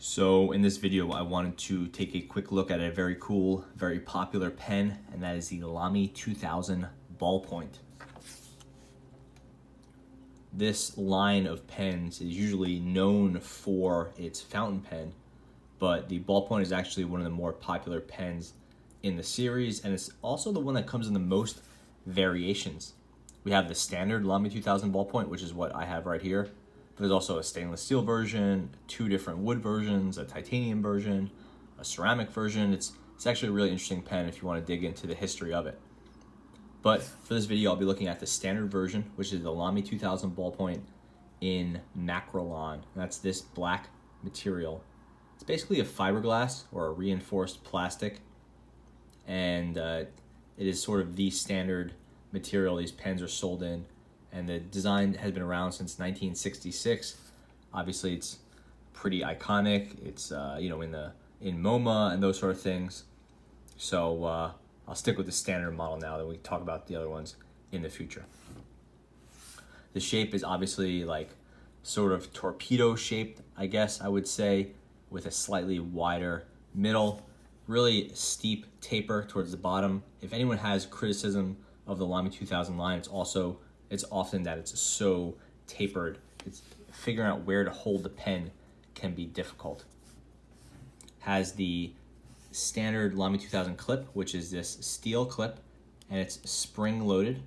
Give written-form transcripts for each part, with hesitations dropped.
So in this video, I wanted to take a quick look at a very cool, very popular pen, and that is the Lamy 2000 Ballpoint. This line of pens is usually known for its fountain pen, but the Ballpoint is actually one of the more popular pens in the series, and it's also the one that comes in the most variations. We have the standard Lamy 2000 Ballpoint, which is what I have right here. But there's also a stainless steel version, two different wood versions, a titanium version, a ceramic version. It's actually a really interesting pen if you want to dig into the history of it. But for this video, I'll be looking at the standard version, which is the Lamy 2000 Ballpoint in Macrolon. That's this black material. It's basically a fiberglass or a reinforced plastic, and it is sort of the standard material these pens are sold in. And the design has been around since 1966. Obviously, it's pretty iconic. It's in MoMA and those sort of things. So I'll stick with the standard model now, that we can talk about the other ones in the future. The shape is obviously like sort of torpedo shaped, I guess I would say, with a slightly wider middle, really steep taper towards the bottom. If anyone has criticism of the Lamy 2000 line, it's often that it's so tapered. It's figuring out where to hold the pen can be difficult. Has the standard Lamy 2000 clip, which is this steel clip, and it's spring loaded.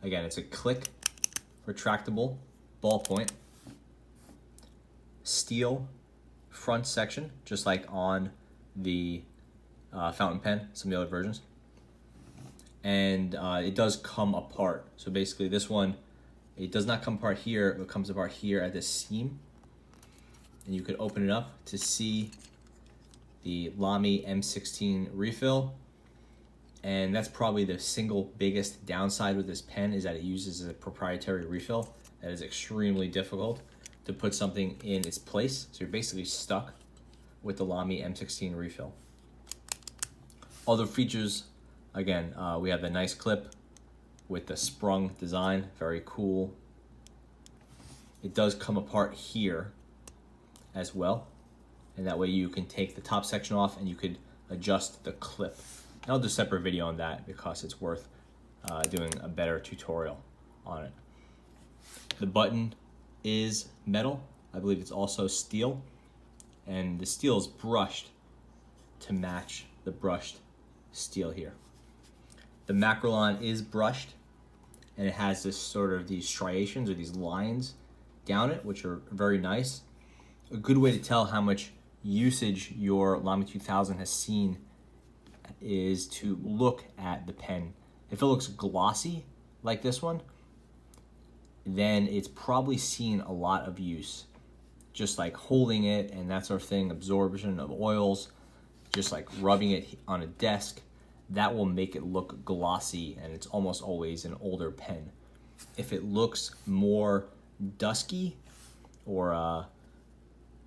Again, it's a click retractable ballpoint. Steel front section, just like on the fountain pen, some of the other versions. And it does come apart. So basically this one, it does not come apart here, it comes apart here at the seam. And you could open it up to see the Lamy M16 refill. And that's probably the single biggest downside with this pen, is that it uses a proprietary refill that is extremely difficult to put something in its place. So you're basically stuck with the Lamy M16 refill. Other features, again, we have the nice clip with the sprung design, very cool. It does come apart here as well, and that way you can take the top section off and you could adjust the clip. And I'll do a separate video on that because it's worth doing a better tutorial on it. The button is metal. I believe it's also steel, and the steel is brushed to match the brushed steel here. The Macrolon is brushed, and it has this sort of these striations or these lines down it, which are very nice. A good way to tell how much usage your Lamy 2000 has seen is to look at the pen. If it looks glossy like this one, then it's probably seen a lot of use. Just like holding it and that sort of thing, absorption of oils, just like rubbing it on a desk, that will make it look glossy, and it's almost always an older pen. If it looks more dusky or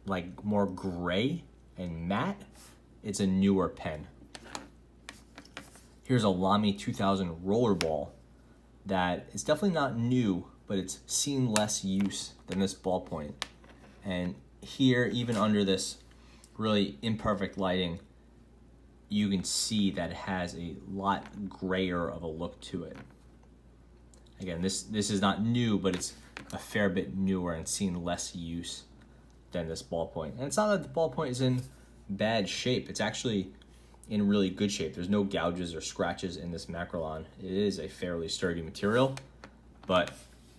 like more gray and matte, it's a newer pen. Here's a Lamy 2000 rollerball that is definitely not new, but it's seen less use than this ballpoint. And here, even under this really imperfect lighting, you can see that it has a lot grayer of a look to it. Again, this is not new, but it's a fair bit newer and seen less use than this ballpoint. And it's not that the ballpoint is in bad shape. It's actually in really good shape. There's no gouges or scratches in this Macrolon. It is a fairly sturdy material, but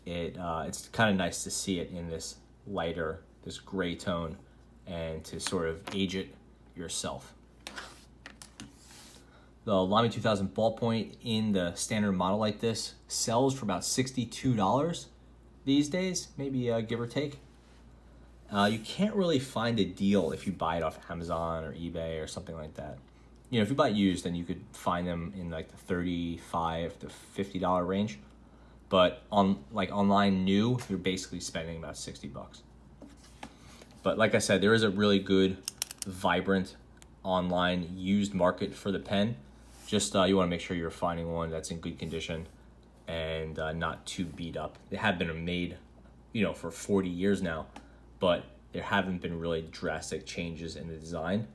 it's kind of nice to see it in this lighter, this gray tone, and to sort of age it yourself. The Lamy 2000 Ballpoint in the standard model like this sells for about $62 these days, maybe give or take. You can't really find a deal if you buy it off Amazon or eBay or something like that. You know, if you buy it used, then you could find them in like the $35 to $50 range. But online new, you're basically spending about $60. But like I said, there is a really good, vibrant online used market for the pen. Just you want to make sure you're finding one that's in good condition and not too beat up. They have been made, for 40 years now, but there haven't been really drastic changes in the design.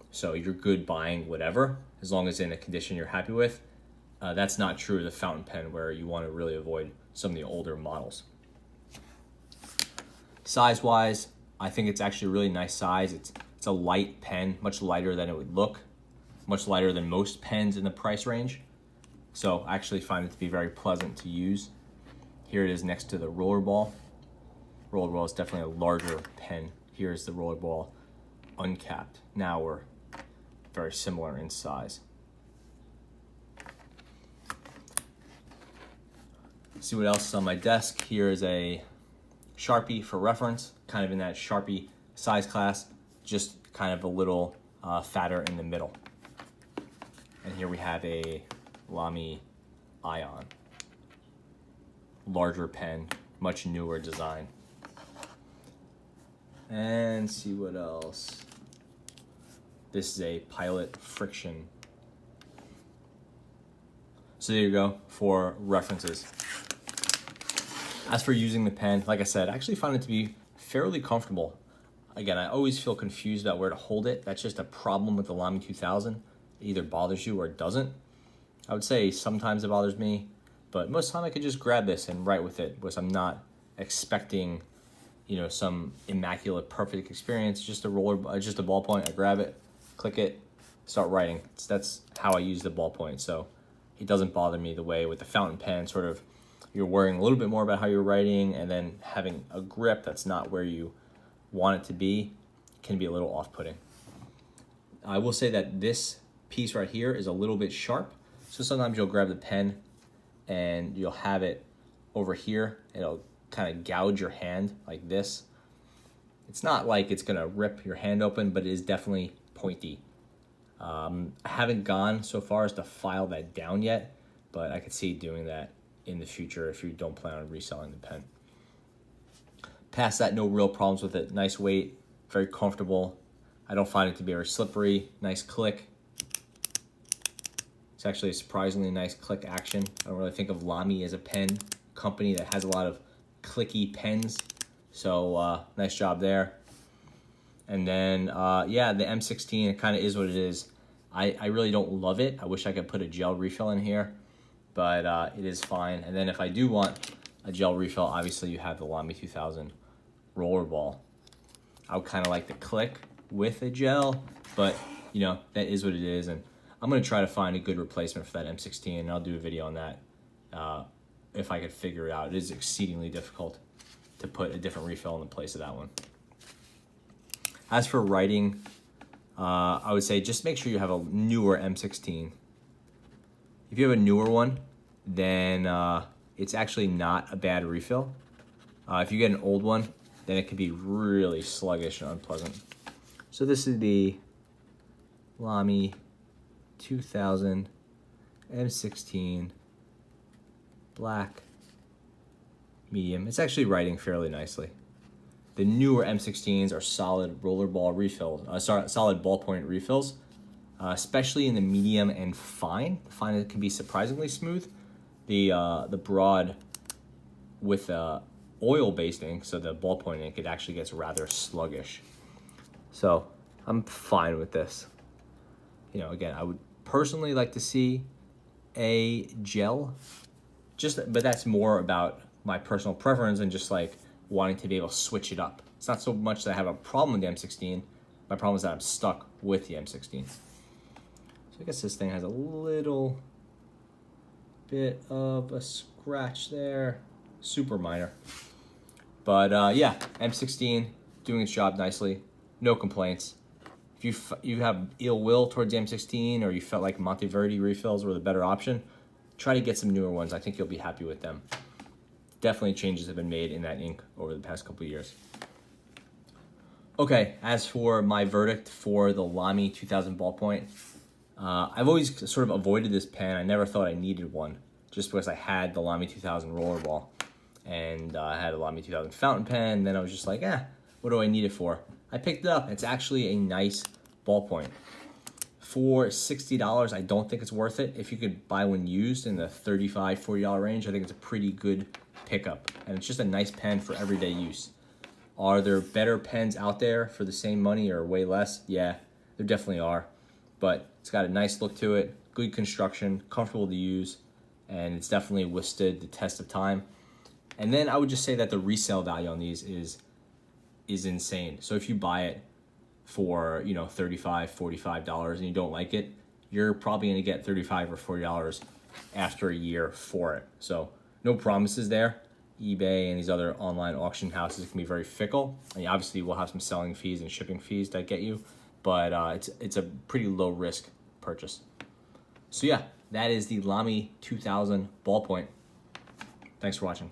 So you're good buying whatever, as long as it's in a condition you're happy with. That's not true of the fountain pen, where you want to really avoid some of the older models. Size-wise, I think it's actually a really nice size. It's a light pen, much lighter than it would look, much lighter than most pens in the price range. So I actually find it to be very pleasant to use. Here it is next to the rollerball. Rollerball is definitely a larger pen. Here's the rollerball uncapped. Now we're very similar in size. See what else is on my desk. Here is a Sharpie for reference, kind of in that Sharpie size class, just kind of a little fatter in the middle. And here we have a Lamy Ion. Larger pen, much newer design. And see what else. This is a Pilot Friction. So there you go for references. As for using the pen, like I said, I actually find it to be fairly comfortable. Again, I always feel confused about where to hold it. That's just a problem with the Lamy 2000. It either bothers you or it doesn't. I would say sometimes it bothers me, but most of the time I could just grab this and write with it, because I'm not expecting, some immaculate, perfect experience. Just a ballpoint. I grab it, click it, start writing. That's how I use the ballpoint. So it doesn't bother me the way with the fountain pen, sort of you're worrying a little bit more about how you're writing, and then having a grip that's not where you want it to be can be a little off-putting. I will say that this piece right here is a little bit sharp. So sometimes you'll grab the pen and you'll have it over here. It'll kind of gouge your hand like this. It's not like it's gonna rip your hand open, but it is definitely pointy. I haven't gone so far as to file that down yet, but I could see doing that in the future if you don't plan on reselling the pen. Past that, no real problems with it. Nice weight, very comfortable. I don't find it to be very slippery. Nice click. It's actually a surprisingly nice click action. I don't really think of Lamy as a pen company that has a lot of clicky pens. So nice job there. And then, yeah, the M16, it kind of is what it is. I really don't love it. I wish I could put a gel refill in here, but it is fine. And then if I do want a gel refill, obviously you have the Lamy 2000 rollerball. I would kind of like the click with a gel, but that is what it is. And I'm gonna try to find a good replacement for that M16, and I'll do a video on that if I could figure it out. It is exceedingly difficult to put a different refill in the place of that one. As for writing, I would say just make sure you have a newer M16. If you have a newer one, then it's actually not a bad refill. If you get an old one, then it can be really sluggish and unpleasant. So this is the Lamy 2000 M16 black medium. It's actually writing fairly nicely. The newer M16s are solid rollerball refills, solid ballpoint refills, especially in the medium and fine. The fine it can be surprisingly smooth. The broad with oil-based ink, so the ballpoint ink, it actually gets rather sluggish. So I'm fine with this. Again, I would personally like to see a gel, but that's more about my personal preference and just like wanting to be able to switch it up. It's not so much that I have a problem with the M16. My problem is that I'm stuck with the M16. So I guess this thing has a little bit of a scratch there, super minor. But yeah, M16 doing its job nicely, no complaints. If you have ill will towards the M16, or you felt like Monteverdi refills were the better option, try to get some newer ones. I think you'll be happy with them. Definitely changes have been made in that ink over the past couple of years. Okay, as for my verdict for the Lamy 2000 ballpoint, I've always sort of avoided this pen. I never thought I needed one, just because I had the Lamy 2000 rollerball, and I had a Lamy 2000 fountain pen, and then I was just like, what do I need it for? I picked it up. It's actually a nice ballpoint. For $60, I don't think it's worth it. If you could buy one used in the $35, $40 range, I think it's a pretty good pickup. And it's just a nice pen for everyday use. Are there better pens out there for the same money or way less? Yeah, there definitely are. But it's got a nice look to it, good construction, comfortable to use, and it's definitely withstood the test of time. And then I would just say that the resale value on these is insane. So if you buy it for, $35, $45 and you don't like it, you're probably going to get $35 or $40 after a year for it. So no promises there. eBay and these other online auction houses can be very fickle. And obviously we'll have some selling fees and shipping fees that get you, but it's a pretty low risk purchase. So yeah, that is the Lamy 2000 ballpoint. Thanks for watching.